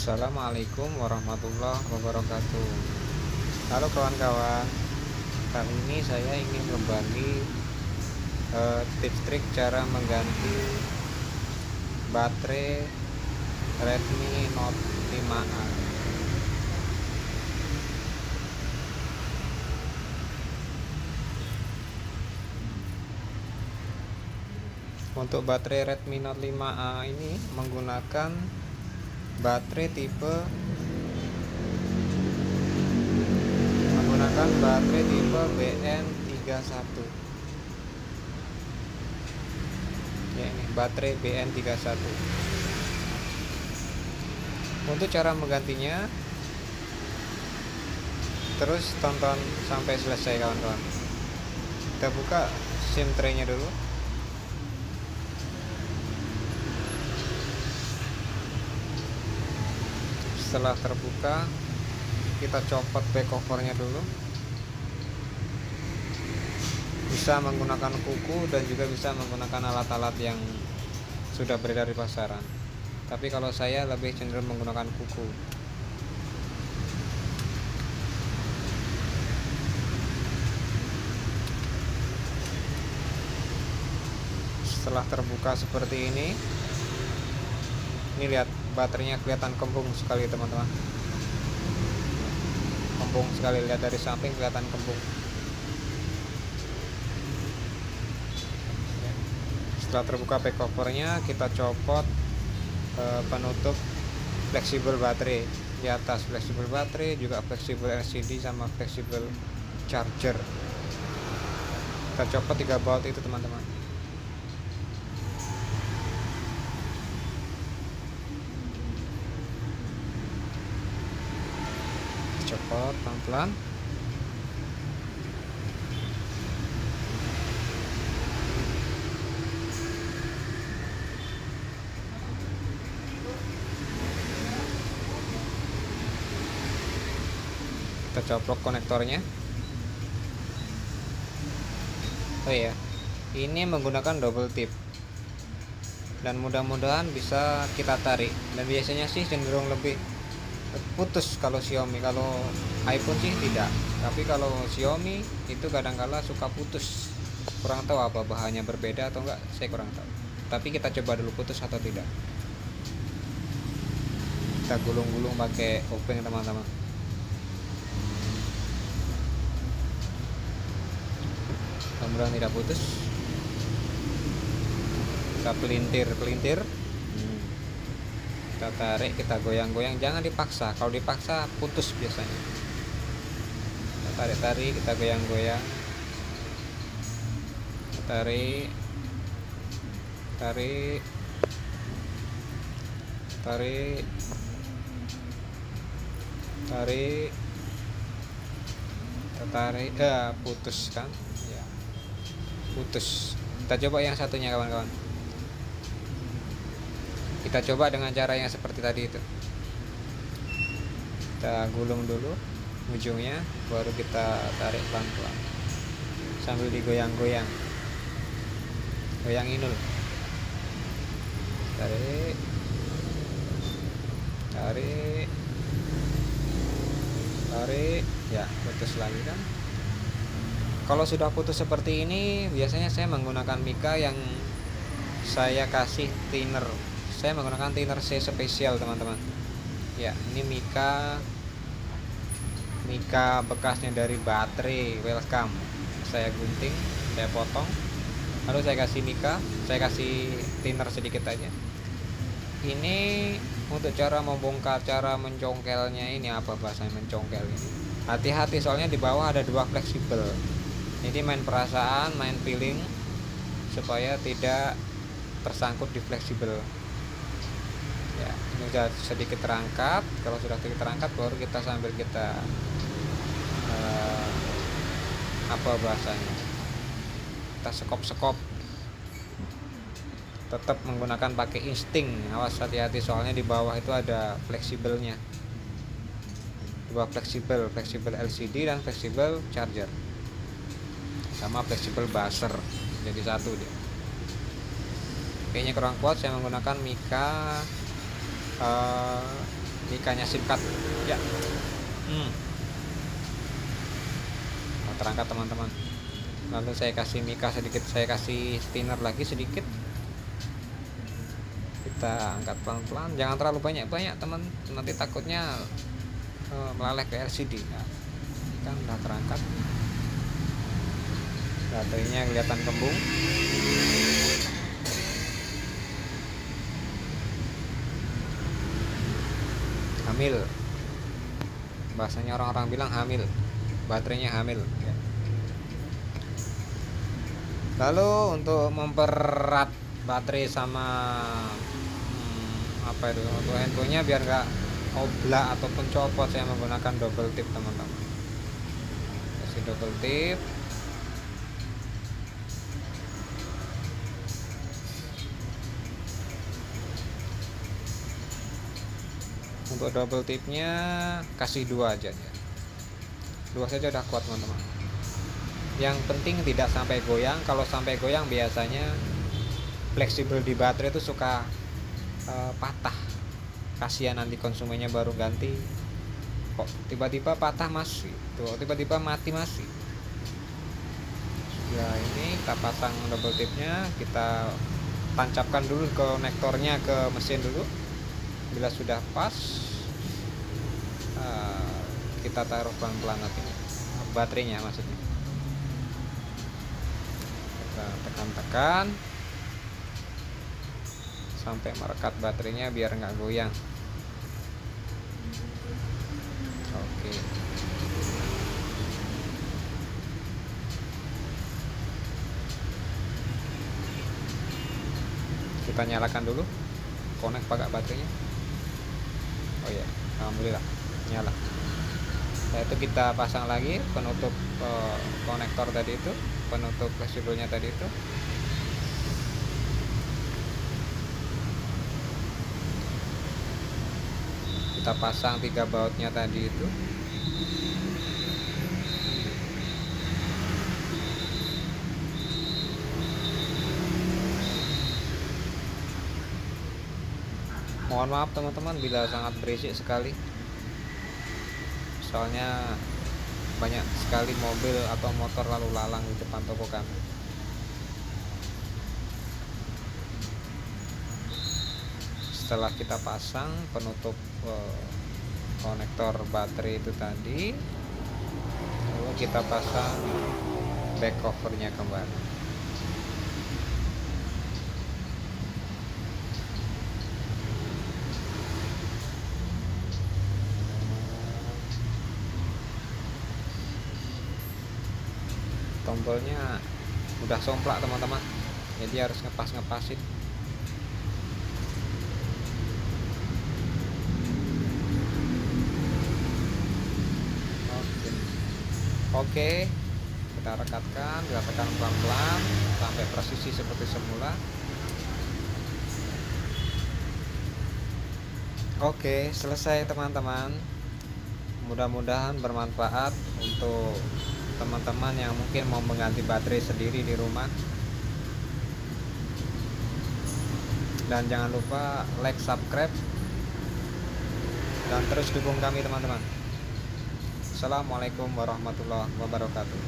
Assalamualaikum warahmatullahi wabarakatuh. Halo kawan-kawan, kali ini saya ingin berbagi tips trik cara mengganti baterai Redmi Note 5A. Untuk baterai Redmi Note 5A ini menggunakan baterai tipe BN31. Ya, ini baterai BN31. Untuk cara menggantinya, terus tonton sampai selesai kawan-kawan. Kita buka SIM tray-nya dulu. Setelah terbuka, kita copot back covernya dulu. Bisa menggunakan kuku dan juga bisa menggunakan alat-alat yang sudah beredar di pasaran. Tapi kalau saya lebih cenderung menggunakan kuku. Setelah terbuka seperti ini lihat baterainya kelihatan kembung sekali teman-teman. Kembung sekali, lihat dari samping kelihatan kembung. Setelah terbuka back covernya, kita copot penutup fleksibel baterai. Di atas fleksibel baterai, juga fleksibel LCD sama fleksibel charger. Kita copot 3 baut itu teman-teman. Copot pelan-pelan. Kita coplok konektornya. Oh iya, ini menggunakan double tip dan mudah-mudahan bisa kita tarik, dan biasanya sih cenderung lebih putus kalau Xiaomi. Kalau iPhone sih tidak, tapi kalau Xiaomi itu kadang-kala suka putus. Kurang tahu apa bahannya berbeda atau enggak, saya kurang tahu. Tapi kita coba dulu putus atau tidak. Kita gulung-gulung pakai obeng teman-teman. Mudah-mudahan tidak putus. Kita pelintir. Kita tarik, kita goyang-goyang, jangan dipaksa. Kalau dipaksa putus biasanya. Kita tarik-tarik, kita goyang-goyang. Tarik. Putus kan ya, putus. Kita coba yang satunya kawan-kawan. Kita coba dengan cara yang seperti tadi itu. Kita gulung dulu ujungnya, baru kita tarik pelan-pelan sambil digoyang-goyang. Goyangin dulu. Tarik. Ya, putus lagi kan. Kalau sudah putus seperti ini, biasanya saya menggunakan mika yang saya kasih thinner. Saya menggunakan thinner C spesial teman-teman. Ya, ini mika bekasnya dari baterai Welcome. Saya gunting, saya potong, lalu saya kasih mika, saya kasih thinner sedikit aja. Ini untuk cara membongkar, cara mencongkelnya ini, apa bahasanya mencongkel ini. Hati-hati soalnya di bawah ada 2 fleksibel. Jadi main perasaan, main feeling supaya tidak tersangkut di fleksibel. Ya, ini sudah sedikit terangkat. Kalau sudah sedikit terangkat, baru kita sambil kita apa bahasanya, kita sekop. Tetap menggunakan pakai insting. Awas, hati-hati soalnya di bawah itu ada fleksibelnya. Dua fleksibel LCD dan fleksibel charger, sama fleksibel buzzer, jadi satu dia. Kayaknya kurang kuat, saya menggunakan mika mikanya SIM card ya. Terangkat teman-teman. Lalu saya kasih mika sedikit, saya kasih thinner lagi sedikit, kita angkat pelan-pelan, jangan terlalu banyak-banyak teman, nanti takutnya meleleh ke LCD. Nah, kan udah terangkat, baterainya kelihatan kembung. Hamil, bahasanya orang-orang bilang hamil, baterainya hamil ya. Lalu untuk mempererat baterai sama apa itu, untuk handphonenya biar nggak oblak ataupun copot, saya menggunakan double tip teman-teman. Kasih double tip. Untuk double tipnya kasih 2 aja ya. 2 saja udah kuat teman-teman. Yang penting tidak sampai goyang. Kalau sampai goyang biasanya fleksibel di baterai itu suka patah. Kasihan nanti konsumennya baru ganti kok tiba-tiba patah masih, tuh tiba-tiba mati masih. Ya ini kita pasang double tipnya, kita tancapkan dulu konektornya ke mesin dulu. Bila sudah pas, kita taruh pelan-pelan nanti baterainya, maksudnya kita tekan-tekan sampai merekat baterainya biar nggak goyang. Oke, kita nyalakan dulu, connect pakai baterainya. Oh ya, alhamdulillah nyala. Nah, itu kita pasang lagi penutup konektor tadi itu, penutup fleksibelnya tadi itu. Kita pasang 3 bautnya tadi itu. Mohon maaf teman-teman bila sangat berisik sekali, soalnya banyak sekali mobil atau motor lalu lalang di depan toko kami. Setelah kita pasang penutup konektor baterai itu tadi, lalu kita pasang back covernya kembali. Tombolnya udah somplak teman-teman, jadi harus ngepas-ngepasin. Oke, kita rekatkan, kita tekan pelan-pelan sampai presisi seperti semula. Oke, selesai teman-teman. Mudah-mudahan bermanfaat untuk teman-teman yang mungkin mau mengganti baterai sendiri di rumah. Dan jangan lupa like, subscribe, dan terus dukung kami teman-teman. Assalamualaikum warahmatullahi wabarakatuh.